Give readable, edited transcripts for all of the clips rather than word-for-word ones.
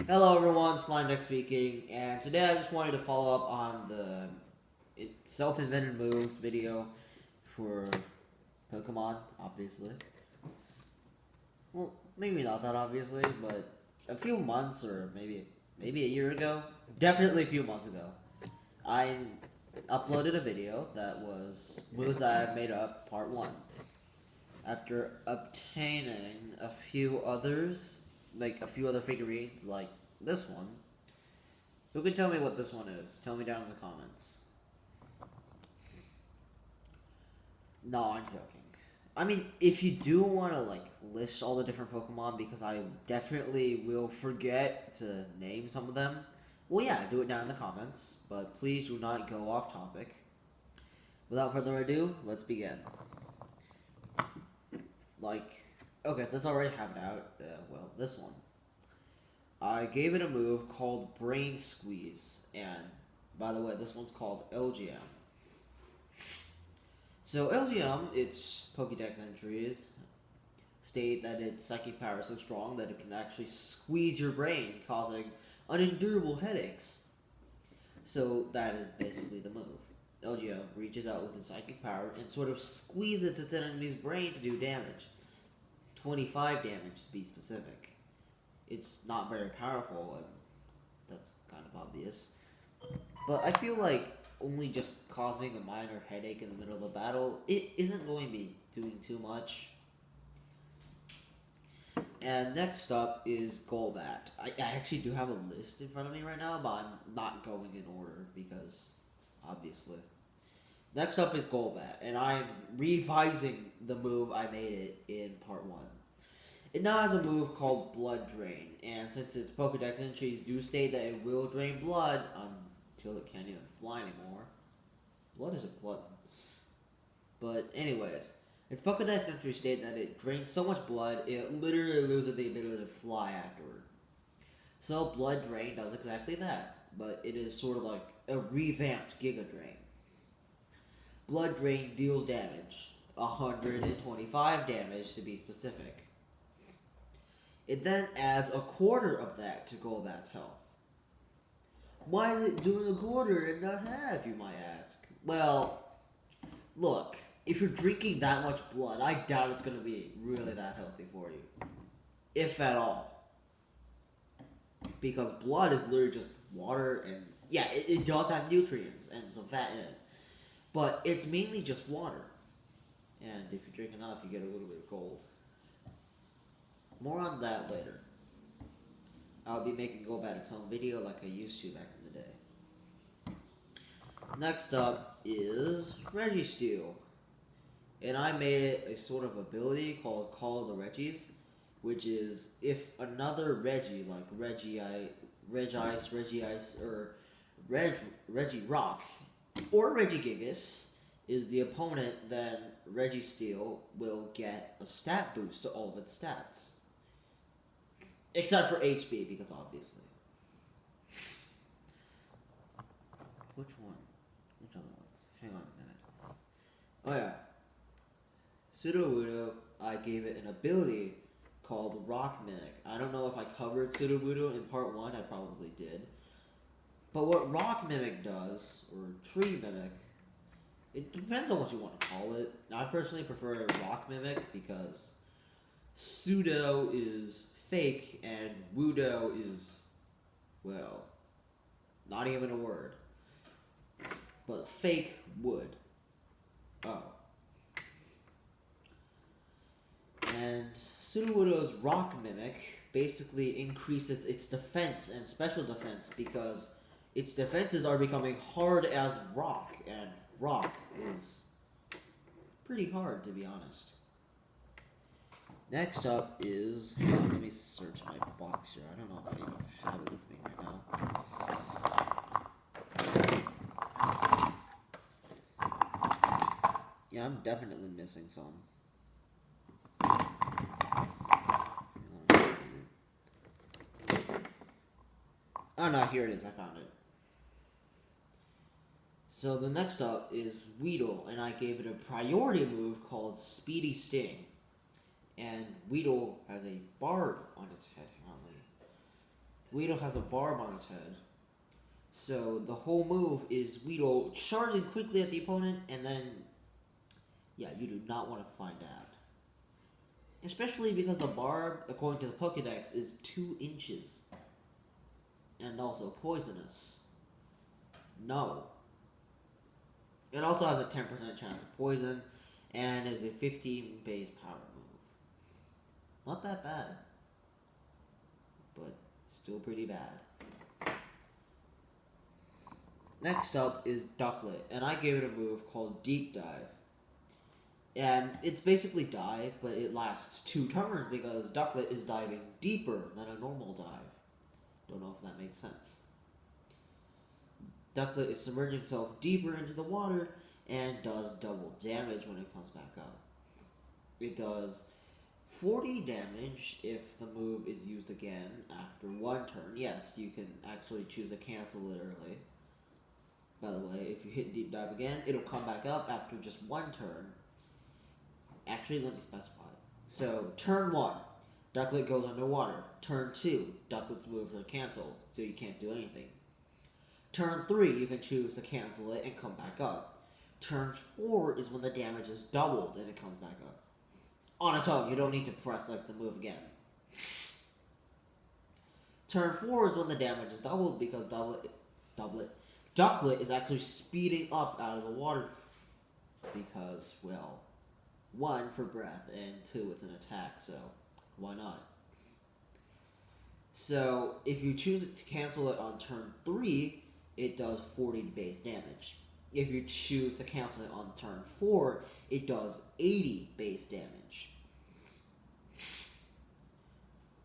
Hello everyone, Slime speaking, and today I just wanted to follow up on the self-invented moves video for Pokemon, obviously. Well, maybe not that obviously, but a few months or maybe a year ago, definitely a few months ago, I uploaded a video that was moves that I've made up, part 1. After obtaining a few others, like a few other figurines like this one. Who can tell me what this one is? Tell me down in the comments. No, I'm joking. I mean, if you do want to list all the different Pokemon, because I definitely will forget to name some of them. Well, yeah, do it down in the comments, but please do not go off topic. Without further ado, let's begin. Okay, so let's already have it out. Well, this one. I gave it a move called Brain Squeeze, and by the way, this one's called LGM. So LGM, its Pokédex entries state that its psychic power is so strong that it can actually squeeze your brain, causing unendurable headaches. So that is basically the move. LGM reaches out with its psychic power and sort of squeezes its enemy's brain to do damage. 25 damage to be specific. It's not very powerful, and that's kind of obvious. But I feel like only just causing a minor headache in the middle of the battle, it isn't going to be doing too much. And next up is Golbat. I actually do have a list in front of me right now, but I'm not going in order because, obviously. Next up is Golbat, and I'm revising the move I made it in part 1. It now has a move called Blood Drain, and since its Pokedex entries do state that it will drain blood until it can't even fly anymore. Blood is a blood. But anyways, its Pokedex entries state that it drains so much blood, it literally loses the ability to fly afterward. So Blood Drain does exactly that, but it is sort of like a revamped Giga Drain. Blood Drain deals damage, 125 damage to be specific. It then adds a quarter of that to Golbat's health. Why is it doing a quarter and not half, you might ask? Well, look, if you're drinking that much blood, I doubt it's going to be really that healthy for you. If at all. Because blood is literally just water and, yeah, it does have nutrients and some fat in it. But it's mainly just water. And if you drink enough, you get a little bit of gold. More on that later. I'll be making Golbat its own video like I used to back in the day. Next up is Registeel. And I made it a sort of ability called Call of the Reggies, which is if another Reggie, like Regice, or Regirock, or Regigigas is the opponent, then Registeel will get a stat boost to all of its stats. Except for HP, because obviously. Which one? Which other ones? Hang on a minute. Oh yeah. Sudowoodo, I gave it an ability called Rock Mimic. I don't know if I covered Sudowoodo in part 1, I probably did. But what Rock Mimic does, or Tree Mimic, it depends on what you want to call it. I personally prefer Rock Mimic because Pseudo is fake and Wudo is, well, not even a word. But fake wood. Oh. And Sudowoodo's Rock Mimic basically increases its defense and special defense because its defenses are becoming hard as rock, and rock is pretty hard, to be honest. Next up is, let me search my box here. I don't know if I even have it with me right now. Yeah, I'm definitely missing some. Oh no, here it is. I found it. So the next up is Weedle, and I gave it a priority move called Speedy Sting. And Weedle has a barb on its head, apparently. Weedle has a barb on his head. So the whole move is Weedle charging quickly at the opponent, and then, yeah, you do not want to find out. Especially because the barb, according to the Pokedex, is 2 inches. And also poisonous. No. It also has a 10% chance of poison, and is a 15 base power move. Not that bad. But still pretty bad. Next up is Ducklet, and I gave it a move called Deep Dive. And it's basically dive, but it lasts 2 turns because Ducklet is diving deeper than a normal dive. Don't know if that makes sense. Ducklet is submerging itself deeper into the water and does double damage when it comes back up. It does 40 damage if the move is used again after 1 turn. Yes, you can actually choose to cancel it early. By the way, if you hit Deep Dive again, it'll come back up after just 1 turn. Actually, let me specify. So, turn 1, Ducklet goes underwater. Turn 2, Ducklet's moves are canceled, so you can't do anything. Turn 3, you can choose to cancel it and come back up. Turn 4 is when the damage is doubled and it comes back up. On its own, you don't need to press like the move again. Turn 4 is when the damage is doubled because Ducklet is actually speeding up out of the water because, well, 1 for breath and 2 it's an attack, so why not? So if you choose to cancel it on turn 3, it does 40 base damage. If you choose to cancel it on turn 4, it does 80 base damage.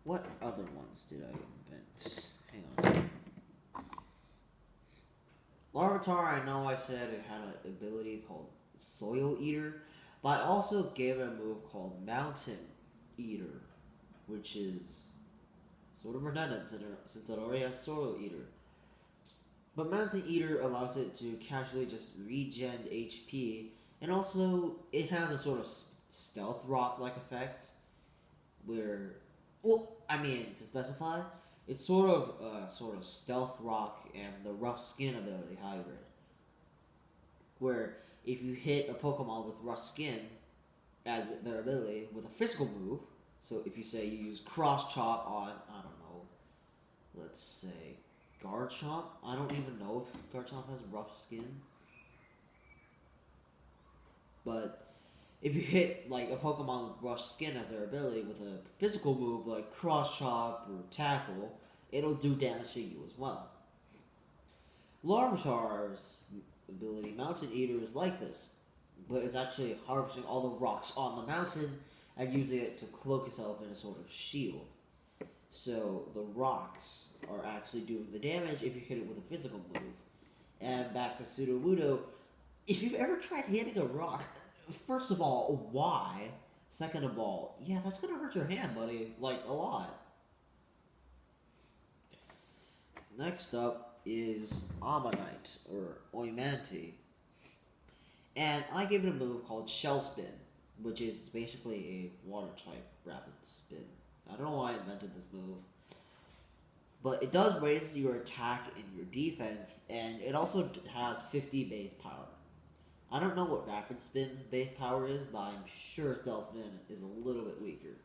What other ones did I invent? Hang on a second. Larvitar, I know I said it had an ability called Soil Eater, but I also gave it a move called Mountain Eater, which is sort of redundant since it already has Soil Eater. But Mountain Eater allows it to casually just regen HP, and also it has a sort of stealth rock-like effect, where, well, I mean, to specify, it's sort of stealth rock and the rough skin ability hybrid, where if you hit a Pokemon with rough skin as their ability with a physical move, so if you say you use Cross Chop on, I don't know, let's say Garchomp. I don't even know if Garchomp has rough skin. But if you hit like a Pokemon with rough skin as their ability with a physical move like Cross Chop or Tackle, it'll do damage to you as well. Larvitar's ability, Mountain Eater, is like this, but it's actually harvesting all the rocks on the mountain and using it to cloak itself in a sort of shield. So the rocks are actually doing the damage if you hit it with a physical move. And back to Sudowoodo, if you've ever tried hitting a rock, first of all, why? Second of all, yeah, that's gonna hurt your hand, buddy, like a lot. Next up is Ammonite, or Oimanti. And I gave it a move called Shell Spin, which is basically a water type rapid spin. I don't know why I invented this move. But it does raise your attack and your defense, and it also has 50 base power. I don't know what Rapid Spin's base power is, but I'm sure Stealth Spin is a little bit weaker.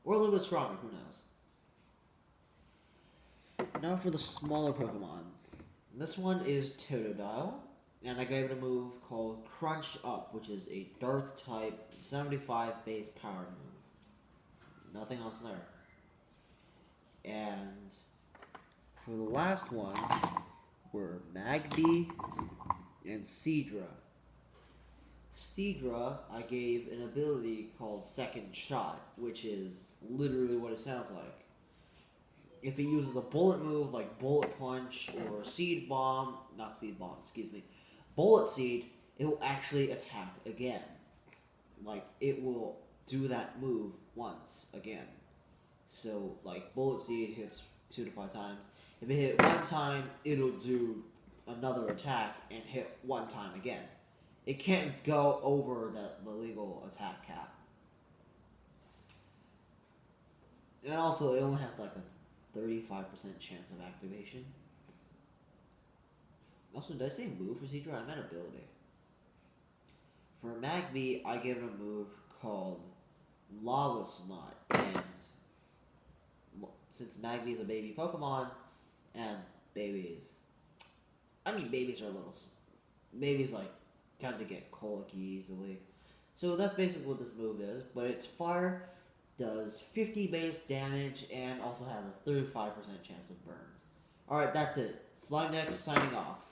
Or a little bit stronger, who knows. Now for the smaller Pokemon. This one is Totodile, and I gave it a move called Crunch Up, which is a Dark type 75 base power move. Nothing else there. And for the last ones were Magby and Seadra. Seadra, I gave an ability called Second Shot, which is literally what it sounds like. If it uses a bullet move like Bullet Punch or Bullet Seed, it will actually attack again. Like, it will do that move once again. So, like, Bullet Seed hits 2 to 5 times. If it hit 1 time, it'll do another attack and hit 1 time again. It can't go over the legal attack cap. And also, it only has like 35% chance of activation. Also, did I say move for Seadra? I meant ability. For Magby, I give it a move called Lava Snot, and since Magby is a baby Pokemon, and babies, babies are little, babies like tend to get colicky easily, so that's basically what this move is. But it's fire, does 50 base damage, and also has a 35% chance of burns. Alright, that's it. Slimedex signing off.